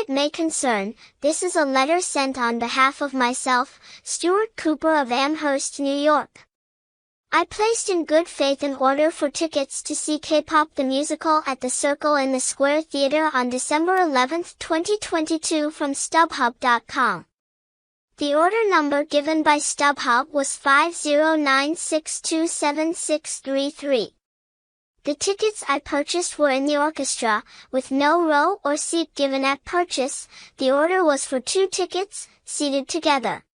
it may concern, this is a letter sent on behalf of myself, Stuart Cooper of Amherst, New York. I placed in good faith an order for tickets to see K-pop the musical at the Circle in the Square Theater on December 11, 2022 from StubHub.com. The order number given by StubHub was 509627633. The tickets I purchased were in the orchestra, with no row or seat given at purchase. The order was for 2 tickets, seated together.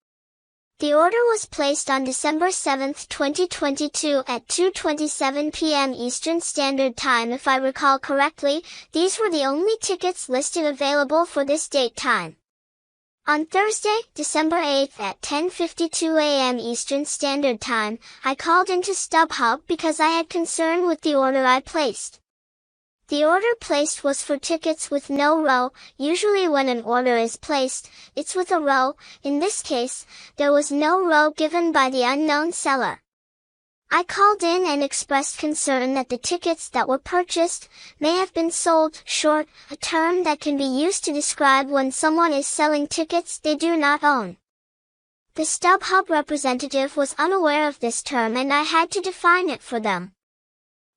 The order was placed on December 7, 2022 at 2:27 p.m. Eastern Standard Time. If I recall correctly, these were the only tickets listed available for this date time. On Thursday, December 8 at 10:52 a.m. Eastern Standard Time, I called into StubHub because I had concern with the order I placed. The order placed was for tickets with no row. Usually when an order is placed, it's with a row. In this case, there was no row given by the unknown seller. I called in and expressed concern that the tickets that were purchased may have been sold short, a term that can be used to describe when someone is selling tickets they do not own. The StubHub representative was unaware of this term and I had to define it for them.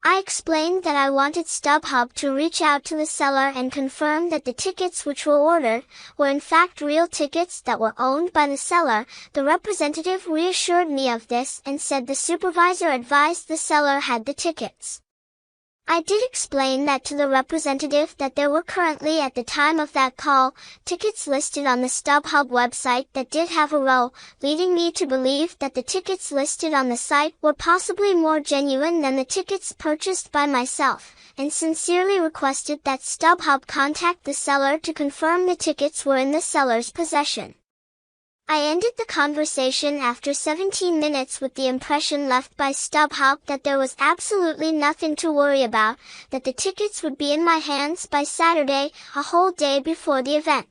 I explained that I wanted StubHub to reach out to the seller and confirm that the tickets which were ordered were in fact real tickets that were owned by the seller. The representative reassured me of this and said the supervisor advised the seller had the tickets. I did explain that to the representative that there were currently at the time of that call, tickets listed on the StubHub website that did have a row, leading me to believe that the tickets listed on the site were possibly more genuine than the tickets purchased by myself, and sincerely requested that StubHub contact the seller to confirm the tickets were in the seller's possession. I ended the conversation after 17 minutes with the impression left by StubHub that there was absolutely nothing to worry about, that the tickets would be in my hands by Saturday, a whole day before the event.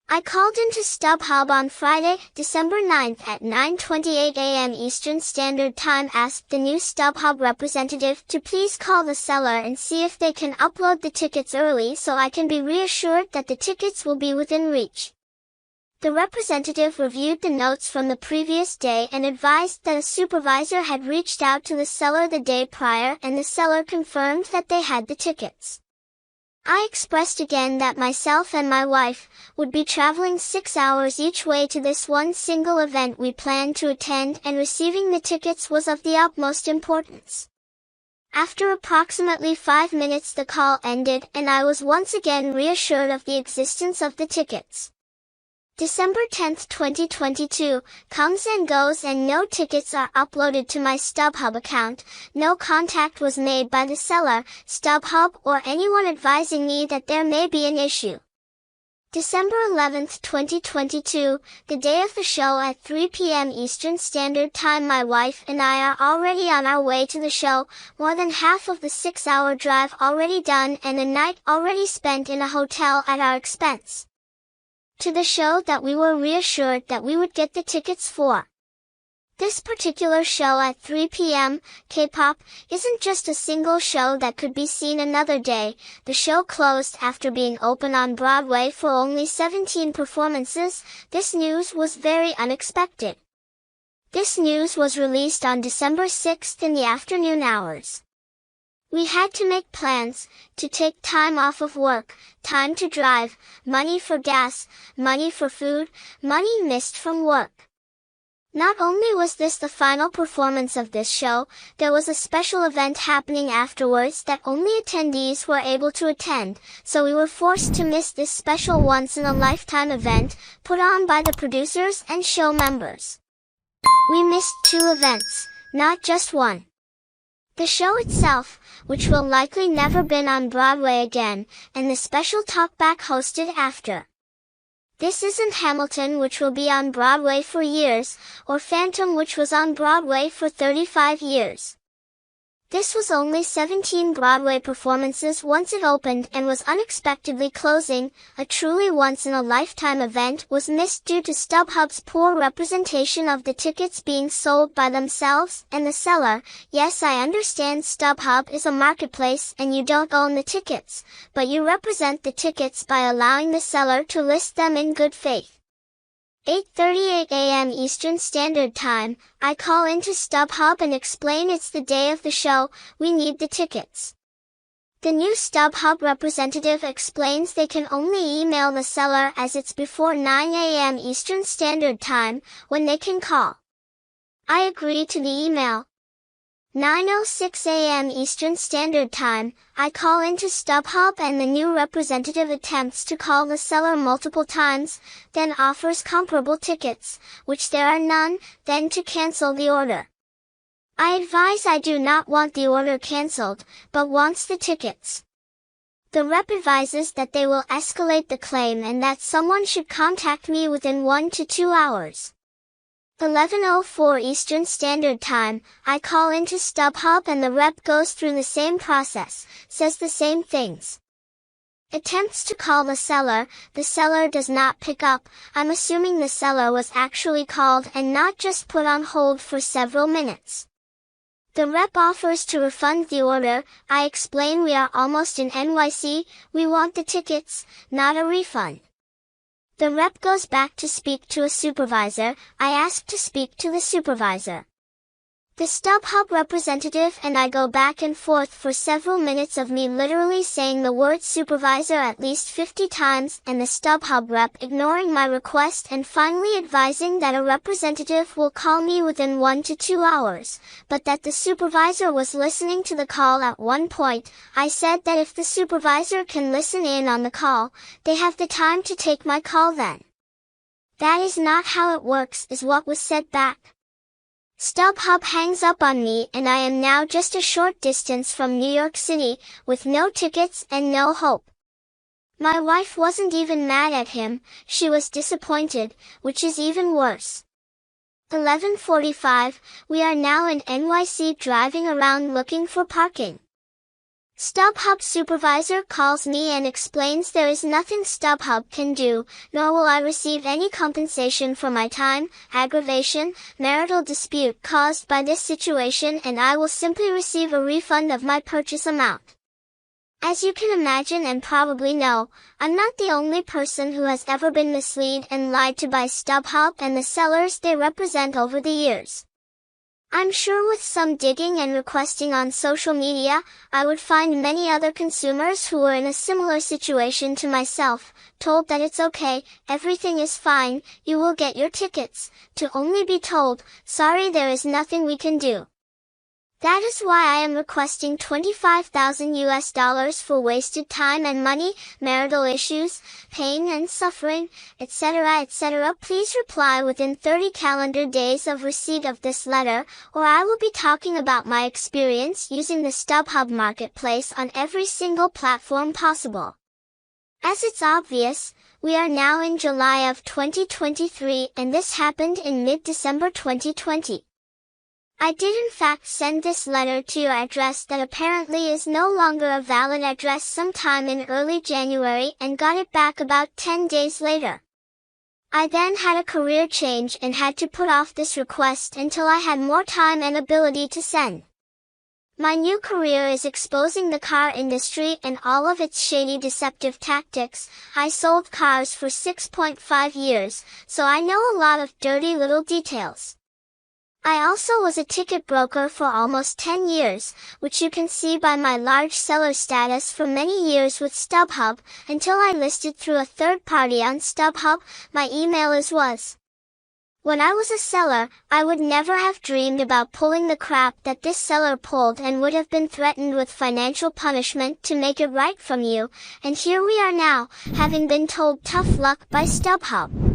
I called into StubHub on Friday, December 9th at 9:28 a.m. Eastern Standard Time, asked the new StubHub representative to please call the seller and see if they can upload the tickets early so I can be reassured that the tickets will be within reach. The representative reviewed the notes from the previous day and advised that a supervisor had reached out to the seller the day prior and the seller confirmed that they had the tickets. I expressed again that myself and my wife would be traveling 6 hours each way to this one single event we planned to attend, and receiving the tickets was of the utmost importance. After approximately 5 minutes the call ended and I was once again reassured of the existence of the tickets. December 10, 2022, comes and goes and no tickets are uploaded to my StubHub account. No contact was made by the seller, StubHub, or anyone advising me that there may be an issue. December 11, 2022, the day of the show at 3 p.m. Eastern Standard Time, my wife and I are already on our way to the show, more than half of the 6-hour drive already done and a night already spent in a hotel at our expense. To the show that we were reassured that we would get the tickets for. This particular show at 3 p.m., K-pop, isn't just a single show that could be seen another day. The show closed after being open on Broadway for only 17 performances. This news was very unexpected. This news was released on December 6th in the afternoon hours. We had to make plans, to take time off of work, time to drive, money for gas, money for food, money missed from work. Not only was this the final performance of this show, there was a special event happening afterwards that only attendees were able to attend, so we were forced to miss this special once-in-a-lifetime event, put on by the producers and show members. We missed 2 events, not just one. The show itself, which will likely never been on Broadway again, and the special talkback hosted after. This isn't Hamilton, which will be on Broadway for years, or Phantom, which was on Broadway for 35 years. This was only 17 Broadway performances once it opened and was unexpectedly closing. A truly once-in-a-lifetime event was missed due to StubHub's poor representation of the tickets being sold by themselves and the seller. Yes, I understand StubHub is a marketplace and you don't own the tickets, but you represent the tickets by allowing the seller to list them in good faith. 8:38 a.m. Eastern Standard Time, I call into StubHub and explain it's the day of the show, we need the tickets. The new StubHub representative explains they can only email the seller as it's before 9 a.m. Eastern Standard Time, when they can call. I agree to the email. 9:06 a.m. Eastern Standard Time, I call into StubHub and the new representative attempts to call the seller multiple times, then offers comparable tickets, which there are none, then to cancel the order. I advise I do not want the order canceled, but wants the tickets. The rep advises that they will escalate the claim and that someone should contact me within 1 to 2 hours. 11:04 Eastern Standard Time, I call into StubHub and the rep goes through the same process, says the same things. Attempts to call the seller does not pick up. I'm assuming the seller was actually called and not just put on hold for several minutes. The rep offers to refund the order. I explain we are almost in NYC, we want the tickets, not a refund. The rep goes back to speak to a supervisor. I ask to speak to the supervisor. The StubHub representative and I go back and forth for several minutes of me literally saying the word supervisor at least 50 times and the StubHub rep ignoring my request and finally advising that a representative will call me within 1 to 2 hours, but that the supervisor was listening to the call at one point. I said that if the supervisor can listen in on the call, they have the time to take my call then. That is not how it works, is what was said back. StubHub hangs up on me and I am now just a short distance from New York City, with no tickets and no hope. My wife wasn't even mad at him, she was disappointed, which is even worse. 11:45, we are now in NYC driving around looking for parking. StubHub supervisor calls me and explains there is nothing StubHub can do, nor will I receive any compensation for my time, aggravation, marital dispute caused by this situation and I will simply receive a refund of my purchase amount. As you can imagine and probably know, I'm not the only person who has ever been misled and lied to by StubHub and the sellers they represent over the years. I'm sure with some digging and requesting on social media, I would find many other consumers who were in a similar situation to myself, told that it's okay, everything is fine, you will get your tickets, to only be told, sorry there is nothing we can do. That is why I am requesting $25,000 for wasted time and money, marital issues, pain and suffering, etc., etc. Please reply within 30 calendar days of receipt of this letter, or I will be talking about my experience using the StubHub marketplace on every single platform possible. As it's obvious, we are now in July of 2023 and this happened in mid-December 2020. I did in fact send this letter to your address that apparently is no longer a valid address sometime in early January and got it back about 10 days later. I then had a career change and had to put off this request until I had more time and ability to send. My new career is exposing the car industry and all of its shady deceptive tactics. I sold cars for 6.5 years, so I know a lot of dirty little details. I also was a ticket broker for almost 10 years, which you can see by my large seller status for many years with StubHub, until I listed through a third party on StubHub. My email was. When I was a seller, I would never have dreamed about pulling the crap that this seller pulled and would have been threatened with financial punishment to make it right from you, and here we are now, having been told tough luck by StubHub.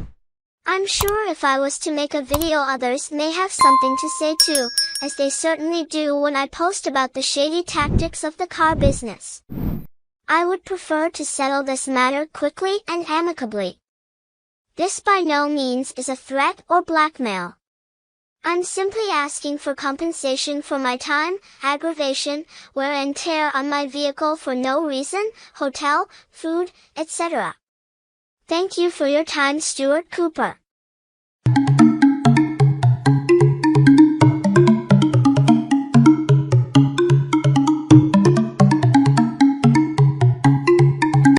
I'm sure if I was to make a video others may have something to say too, as they certainly do when I post about the shady tactics of the car business. I would prefer to settle this matter quickly and amicably. This by no means is a threat or blackmail. I'm simply asking for compensation for my time, aggravation, wear and tear on my vehicle for no reason, hotel, food, etc. Thank you for your time, Stuart Cooper.